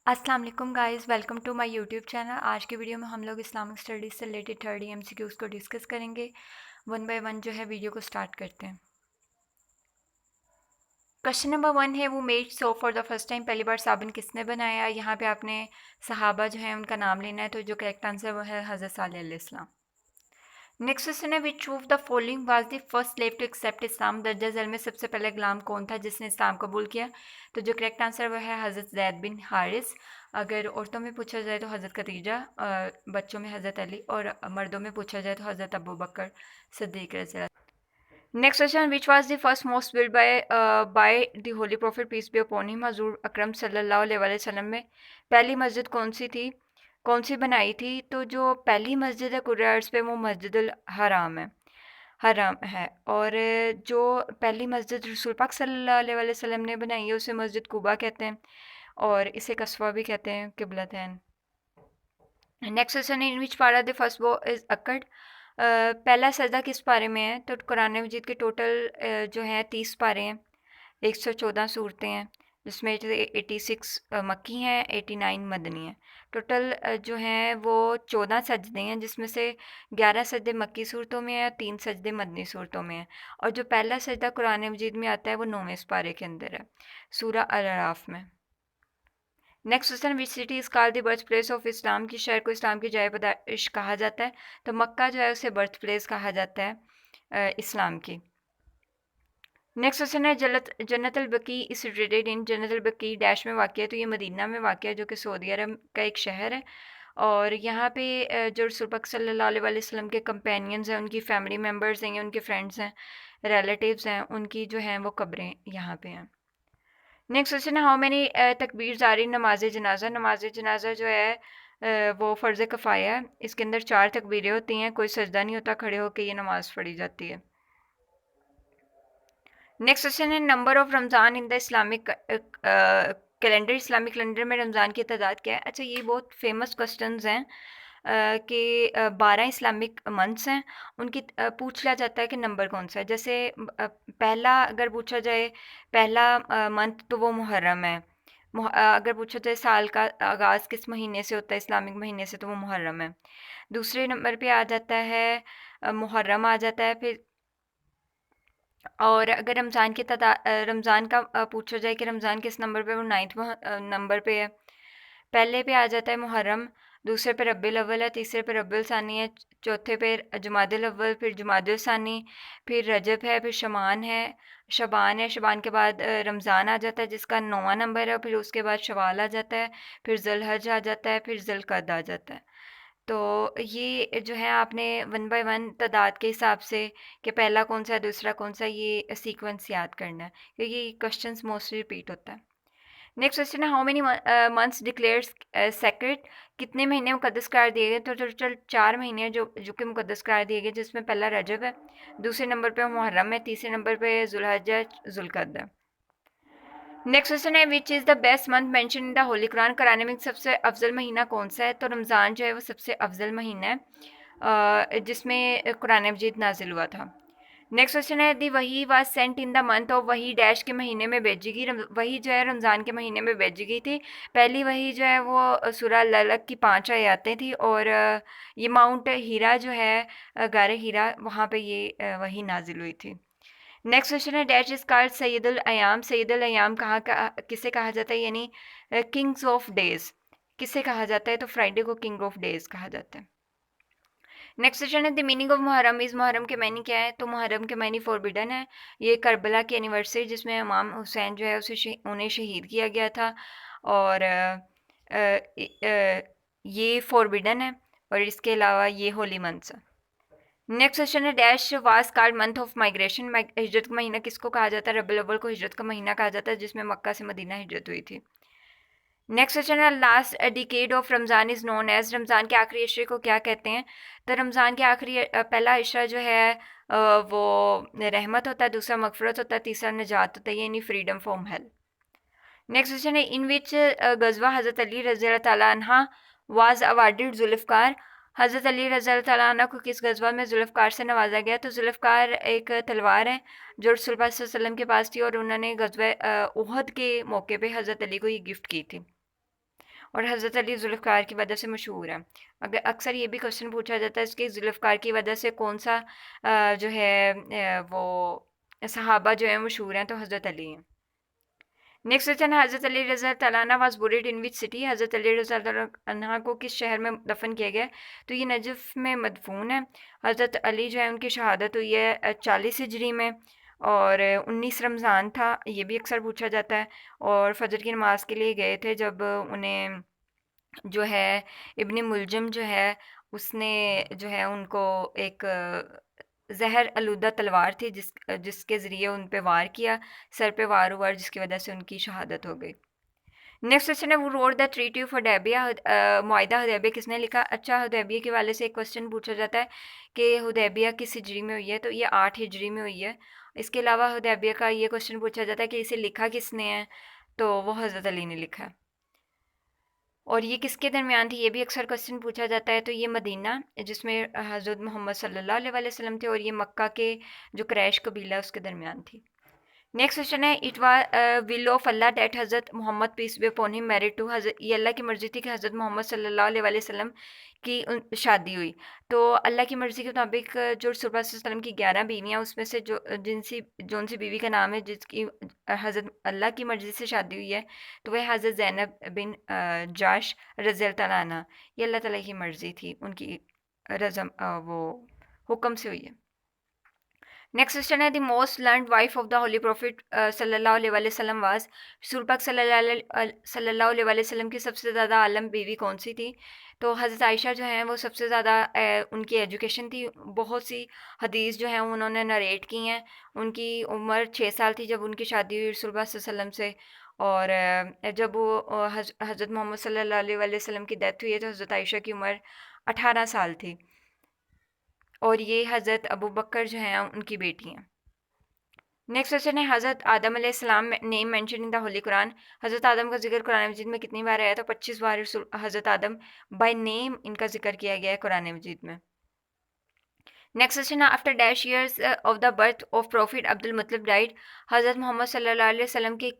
अस्सलाम वालेकुम guys, welcome to my YouTube channel. आज के वीडियो में हम लोग इस्लामिक स्टडीज़ से रिलेटेड 30 एमसीक्यूज़ को डिस्कस करेंगे। वन बाय वन जो है वीडियो को स्टार्ट करते हैं। क्वेश्चन नंबर 1 है, वो made soap for the first time, पहली बार साबुन किसने बनाया। यहाँ पे आपने सहाबा जो है उनका नाम लेना है, तो जो करेक्ट आंसर वो है हज़रत सालेह अलैहिस्सलाम। नेक्स्ट क्वेश्चन है, which of the following was the first slave to accept Islam. दर्जा झैल में सबसे पहले गुलाम कौन था जिसने इस्लाम कबूल किया। तो जो करेक्ट आंसर वो है हज़रत ज़ैद बिन हारिस। अगर औरतों में पूछा जाए तो हज़रत खदीजा, बच्चों में हज़रत अली, और मर्दों में पूछा जाए तो हज़रत अबू बकर सिद्दीक़ रज़ी अल्लाह। Next question, which was the first mosque build by the holy prophet peace be upon him, हजूर अकरम सल्लल्लाहु अलैहि वसल्लम में पहली मस्जिद कौन सी थी, कौन सी बनाई थी। तो जो पहली मस्जिद है कुर्रा अर्ज़ पे वो मस्जिदुल हराम है, हराम है। और जो पहली मस्जिद रसूल पाक सल्लल्लाहु अलैहि वसल्लम ने बनाई है उसे मस्जिद कुबा कहते हैं, और इसे कस्बा भी कहते हैं, किबलतैन। नेक्स्ट क्वेश्चन, इन विच पारा द फर्स्ट वो इज अकड। पहला सजदा किस पारे में है। तो कुरान मजीद के टोटल जो है 30 पारे हैं, 114 सूरतें हैं, जिसमें 86 मक्की हैं, 89 मदनी हैं। टोटल जो हैं वो 14 सजदे हैं, जिसमें से 11 सजदे मक्की सूरतों में हैं, 3 सजदे मदनी सूरतों में हैं। और जो पहला सजदा कुरान मजीद में आता है वो 9वें पारे के अंदर है, सूरा अल अराफ में। Next question, which city is called the birth place of Islam. की शहर को इस्लाम की जाय पैदाइश कहा जाता है। तो मक्का जो है उसे बर्थ प्लेस कहा जाता है इस्लाम की। नेक्स्ट क्वेश्चन है, जन्नतुल बकी इज सिचुएटेड इन। जन्नतुल बकी डैश में वाक़ है, तो ये मदीना में वाक़ है, जो कि सऊदी अरब का एक शहर है। और यहाँ पे जो रसूल पाक सल्लल्लाहु अलैहि वसल्लम के कंपेनियंस हैं, उनकी फैमिली मेम्बर्स हैं, उनके फ्रेंड्स हैं, रिलेटिव्स हैं, उनकी जो हैं वो कब्रें यहाँ पे हैं। नेक्स्ट क्वेश्चन है, हाउ मैनी तकबीर जारी नमाज जनाजा। नमाज जनाजा जो है वो फ़र्ज़ कफ़ाया है। इसके अंदर 4 तकबीरें होती हैं, कोई सजदा नहीं होता, खड़े होकर ये नमाज़ पढ़ी जाती है। नेक्स्ट क्वेश्चन है, number of Ramzan in the Islamic calendar. Islamic calendar में रमज़ान की तादाद क्या है। अच्छा, ये बहुत फेमस क्वेश्चंस हैं कि 12 इस्लामिक मंथ्स हैं, उनकी पूछ लिया जाता है कि नंबर कौन सा है। जैसे पहला अगर पूछा जाए, पहला मंथ तो वो मुहर्रम है। अगर पूछा जाए साल का आगाज़ किस महीने से होता है, इस्लामिक महीने से, तो वो मुहर्रम है। दूसरे नंबर पे आ जाता है मुहर्रम आ जाता है। फिर और अगर रमज़ान का पूछा जाए कि रमज़ान किस नंबर पे, वो 9th नंबर पे है। पहले पे आ जाता है मुहर्रम, दूसरे पे रब्बिल अव्वल है, तीसरे पे रब्बिल सानी है, चौथे पे जुमादिल अव्वल, फिर जुमादिल सानी, फिर रजब है, फिर शमान है, शबान है। शबान के बाद रमज़ान आ जाता है जिसका 9वां नंबर है, फिर उसके बाद शवाल आ जाता है, फिर ज़ुल्हज आ जाता है, फिर ज़ुल्क़अद आ जाता है। तो ये जो है आपने वन बाय वन तादाद के हिसाब से कि पहला कौन सा है दूसरा कौन सा, ये सीक्वेंस याद करना है, क्योंकि ये क्वेश्चंस मोस्टली रिपीट होता है। नेक्स्ट क्वेश्चन है, how many months declares sacred. कितने महीने मुकद्दस करार दिए गए। तो टोटल 4 महीने हैं जो कि मुकद्दस करार दिए गए, जिसमें पहला रजब है, दूसरे नंबर पे मुहर्रम है, तीसरे नंबर पे जुल्हज है, ज़ुल्क़अद है। नेक्स्ट क्वेश्चन है, which is the best month mention in the Holi Quran. Quran में सबसे अफजल महीना कौन सा है। तो रमज़ान जो है वो सबसे अफजल महीना है जिसमें कुरान मजीद नाजिल हुआ था। नेक्स्ट क्वेश्चन है, दी वही was sent in the month of. वही डैश के महीने में भेजी गई। वही जो है रमज़ान के महीने में भेजी गई थी। पहली वही जो है वो सूरह ललक की 5 आयतें थी, और ये माउंट हीरा जो है गारे हीरा, वहाँ पे ये वही नाजिल हुई थी। नेक्स्ट क्वेश्चन है, डैश इज कॉल्ड सैयदुल अयाम। सैयदुल अयाम किसे कहा जाता है, यानी किंग्स ऑफ डेज किसे कहा जाता है। तो फ्राइडे को किंग ऑफ डेज कहा जाता है। नेक्स्ट क्वेश्चन है, the meaning of Muharram is. Muharram के मायने क्या है। तो मुहर्रम के मायने फॉरबिडन है। ये करबला की एनिवर्सरी जिसमें इमाम हुसैन जो है उन्हें शहीद किया गया था, और ये फॉरबिडन है, और इसके अलावा ये होली मंथ्स है। नेक्स्ट क्वेश्चन है, dash was called month of migration. हिजरत का महीना किसको कहा जाता है। रबीउल अव्वल को हिजरत का महीना कहा जाता है, जिसमें मक्का से मदीना हिजरत हुई थी। नेक्स्ट क्वेश्चन है, last decade of Ramzan is known as. Ramzan के आखिरी अशरे को क्या कहते हैं। तो रमज़ान के आखिरी पहला अशरा जो है वो रहमत होता है, दूसरा मगफरत होता है, तीसरा नजात होता है, यानी freedom from hello. Next question है, इन विच गजवा हज़रत अली रज़ी अल्लाह तआला अन्हा वाज अवार्डेड जुल्फ़कार। हज़रत अली रज़ी अल्लाह तआला अन्हा को किस गजवा में जुल्फ़कार से नवाजा गया। तो जुल्फ़कार एक तलवार है जो रसूल पाक सल्लल्लाहु अलैहि वसल्लम के पास थी, और उन्होंने गजवा उहद के मौके पे हज़रत अली को ये गिफ्ट की थी। और हज़रत अली ज़ुल्फ़िकार की वजह से मशहूर है। अगर अक्सर ये भी क्वेश्चन पूछा जाता है कि ज़ुल्फ़िकार की वजह से कौन सा जो है वो सहाबा जो है मशहूर हैं, तो हज़रत अली हैं। नेक्स्ट क्वेश्चन है हज़रत अली रज़ा तआला वाज बुरीड इन विच सिटी, हज़रत अली रज़ा तआला को किस शहर में दफन किया गया? तो ये नजफ़ में मदफून है। हज़रत अली जो है उनकी शहादत हुई है 40 हिजरी में, और 19 रमज़ान था, ये भी अक्सर पूछा जाता है। और फजर की नमाज के लिए गए थे जब उन्हें जो है इब्न मुलजम जो है उसने जो है उनको एक जहर आलूदा तलवार थी जिसके ज़रिए उन पे वार किया, सर पे वार हुआ, जिसकी वजह से उनकी शहादत हो गई। नेक्स्ट क्वेश्चन है who wrote the treaty of Hudaibiya, मुआहिदा हुदैबिया किसने लिखा? अच्छा, हुदैबिया के वाले से एक क्वेश्चन पूछा जाता है कि हुदैबिया किस हिजरी में हुई है, तो ये 8 हिजरी में हुई है। इसके अलावा हुदैबिया का ये क्वेश्चन पूछा जाता है कि इसे लिखा किसने है, तो वो हज़रत अली ने लिखा है। और ये किसके दरमियान थी, ये भी अक्सर क्वेश्चन पूछा जाता है। तो ये मदीना जिसमें हज़रत मोहम्मद सल्लल्लाहु अलैहि वसल्लम थे, और ये मक्का के जो क्रैश कबीला उसके दरमियान थी। नेक्स्ट क्वेश्चन है it was will of Allah that Hazrat Mohammed peace be upon him married to, हज़रत ये अल्लाह की मर्ज़ी थी कि हज़रत मोहम्मद सल्लल्लाहु अलैहि वसल्लम की शादी हुई। तो अल्लाह की मर्ज़ी के मुताबिक जो रसूल पाक सल्लल्लाहु अलैहि वसल्लम की 11 बीवियाँ उसमें से जौन सी बीवी का नाम है जिसकी हज़रत अल्लाह की मर्ज़ी से शादी हुई है, तो वह हज़रत ज़ैनब बिन जाश रज़ी अल्लाह तआला अन्हा, ये अल्लाह ताला की मर्ज़ी थी, उनकी वो हुक्म से हुई है। नेक्स्ट क्वेश्चन है the most learned wife of the holy profit सल्लल्लाहु अलैहि वसल्लम वाज, रसूल पाक सल्लल्लाहु अलैहि वसल्लम की सबसे ज़्यादा आलम बीवी कौन सी थी? तो हज़रत आयशा जो हैं वो सबसे ज़्यादा उनकी एजुकेशन थी, बहुत सी हदीस जो हैं उन्होंने नरेट की हैं। उनकी उम्र 6 साल थी जब उनकी शादी हुई रसूल पाक सल्लल्लाहु अलैहि वसल्लम से, और जब वो हज़रत मोहम्मद सल्लल्लाहु अलैहि वसल्लम की डेथ हुई है तो हज़रत आयशा की उम्र 18 साल थी, और ये हज़रत अबू बकर जो हैं उनकी बेटी हैं। नेक्स्ट क्वेश्चन है हज़रत आदम अलैहिस्सलाम name mention in the Holi Quran, हज़रत आदम का जिक्र कुरान मजीद में कितनी बार आया? तो 25 बार हज़रत आदम बाय नेम इनका जिक्र किया गया है कुरान मजीद में। नेक्स्ट क्वेश्चन है after dash years of the birth of profit Abdul मुत्तलिब died, हज़रत मोहम्मद सल्लल्लाहु अलैहि वसल्लम की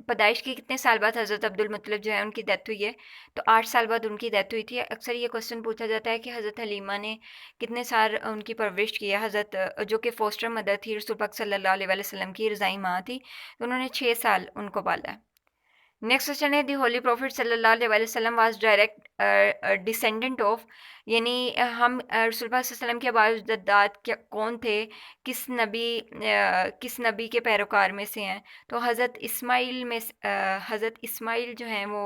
पैदाइश के कितने साल बाद हज़रत अब्दुल मुत्तलिब जो है उनकी डेथ हुई है? तो 8 साल बाद उनकी डेथ हुई थी। अक्सर ये क्वेश्चन पूछा जाता है कि हज़रत हलीमा ने कितने साल उनकी परवरिश की है। हज़रत जो कि फोस्टर मदर थी रसूल पाक सल्लल्लाहु अलैहि वसल्लम की रज़ाई माँ थी, तो उन्होंने 6 साल उनको पाला है। नेक्स्ट क्वेश्चन है दी होली प्रॉफिट सल्लल्लाहु अलैहि वसल्लम वाज डायरेक्ट डिसेंडेंट ऑफ, यानी हम रसूल पाक सल्लल्लाहु अलैहि वसल्लम के बाजुदाद क्या कौन थे, किस नबी के पैरोकार में से हैं? तो हज़रत इस्माइल जो हैं वो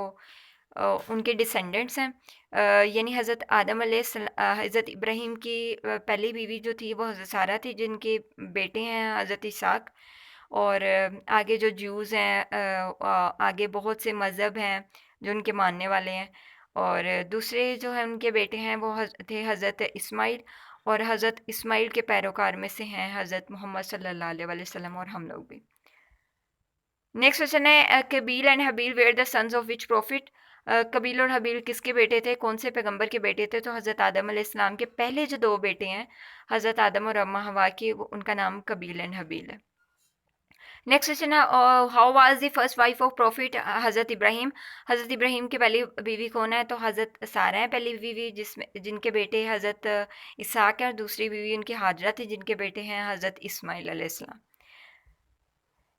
उनके डिसेंडेंट्स हैं। यानी हज़रत इब्राहीम की पहली बीवी जो थी वो हज़रत सारा थी, जिनके बेटे हैं हज़रत इसहाक। और आगे जो ज्यूज़ हैं, आगे बहुत से मज़हब हैं जो उनके मानने वाले हैं, और दूसरे जो हैं उनके बेटे हैं वो थे हज़रत इस्माइल, और हज़रत इस्माइल के पैरोकार में से हैं हज़रत मोहम्मद सल्लल्लाहु अलैहि वसल्लम और हम लोग भी। नेक्स्ट क्वेश्चन है Qabil and Habil were the sons of which prophet, Qabil और हबील किसके बेटे थे, कौन से पैगंबर के बेटे थे? तो हज़रत आदम अलैहिस्सलाम के पहले जो 2 बेटे हैं हज़रत आदम और अम्मा हवा की, उनका नाम कबील एंड हबील है। नेक्स्ट क्वेश्चन है how was the first wife of profit हज़रत इब्राहिम, हज़रत इब्राहिम की पहली बीवी कौन है? तो हज़रत सारा है पहली बीवी, जिसमें जिनके बेटे हज़रत इसहाक हैं, और दूसरी बीवी उनकी हाजरा थी जिनके बेटे हैं हज़रत इस्माइल अलैहिस्सलाम।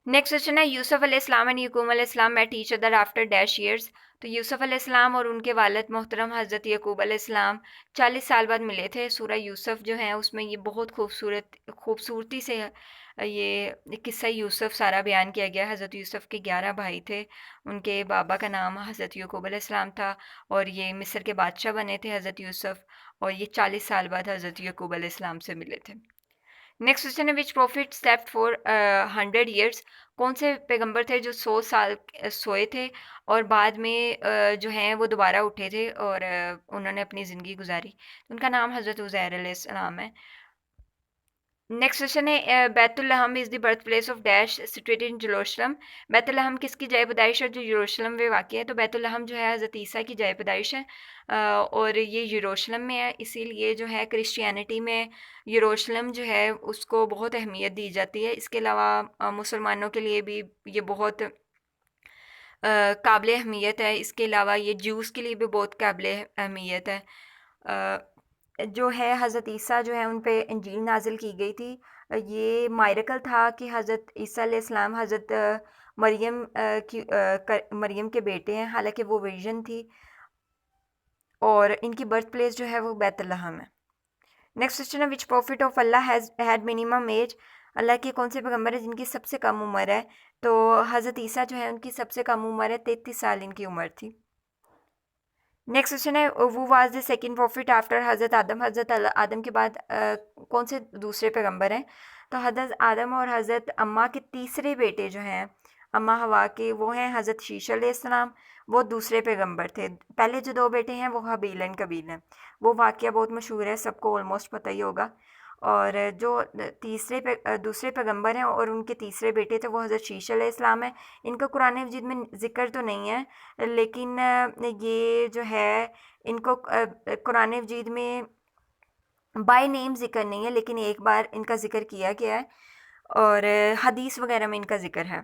नेक्स्ट क्वेश्चन है यूसुफ अलैहिस्सलाम एंड यकूब अलैहिस्सलाम met each other after dash years, तो यूसुफ अलैहिस्सलाम और उनके वालिद मोहतरम हज़रत यकूब अलैहिस्सलाम 40 साल बाद मिले थे। सूरह यूसुफ जो है उसमें ये बहुत खूबसूरती से ये किस्सा यूसुफ सारा बयान किया गया। हज़रत यूसुफ के 11 भाई थे, उनके बाबा का नाम हज़रत यकूब अलैहिस्सलाम था, और ये मिस्र के बादशाह बने थे हज़रत यूसुफ, और ये 40 साल बाद हज़रत यकूब अलैहिस्सलाम से मिले थे। नेक्स्ट क्वेश्चन है which profit slept for 100 years, कौन से पैगंबर थे जो 100 साल सोए थे और बाद में जो हैं वो दोबारा उठे थे और उन्होंने अपनी ज़िंदगी गुजारी? उनका नाम हज़रत उज़ैर अलैहिस्सलाम है। नेक्स्ट क्वेश्चन है Baitul Lahm is the birth place of dash situated in Jerusalem, Baitul Lahm किसकी जय पैदाइश है जो यरूशलेम में वाक़ है? तो बैतुल लहम जो है हज़रत ईसा की जय पैदाइश है, और ये यरूशलेम में है, इसीलिए जो है क्रिश्चियनिटी में यरूशलेम जो है उसको बहुत अहमियत दी जाती है। इसके अलावा मुसलमानों के लिए भी ये बहुत काबिल अहमियत है। इसके अलावा ये ज्यूस के लिए भी बहुत काबिल अहमियत है। जो है हज़रत ईसा जो है उन पे इंजील नाजिल की गई थी। ये मायरकल था कि हज़रत ईसा अलैहिस्सलाम हज़रत मरियम मरियम के बेटे हैं, हालांकि वो वर्जन थी और इनकी बर्थ प्लेस जो है वो बैतलहम है। नेक्स्ट क्वेश्चन है, which prophet of Allah has had minimum age. Allah के कौन से पैगंबर है जिनकी सबसे कम उम्र है? तो हज़रत ईसा जो है उनकी सबसे कम उम्र है, 33 साल इनकी उम्र थी। नेक्स्ट क्वेश्चन है, वो was the second profit after हज़रत आदम। हज़रत आदम के बाद कौन से दूसरे पैगंबर हैं? तो हज़रत आदम और हज़रत अम्मा के तीसरे बेटे जो हैं अम्मा हवा के, वो हैं हज़रत शीश अलैहिस्सलाम। वो दूसरे पैगंबर थे। पहले जो दो बेटे हैं वो हबील एंड कबील हैं। वो वाक़या बहुत मशहूर है, सबको ऑलमोस्ट पता ही होगा। और जो दूसरे पैगंबर हैं और उनके तीसरे बेटे थे वो हज़रत शीश अलैहिस्सलाम है। इनका कुरान मजीद में ज़िक्र तो नहीं है, लेकिन ये जो है इनको कुरान मजीद में बाय नेम ज़िक्र नहीं है, लेकिन एक बार इनका ज़िक्र किया गया है और हदीस वगैरह में इनका ज़िक्र है।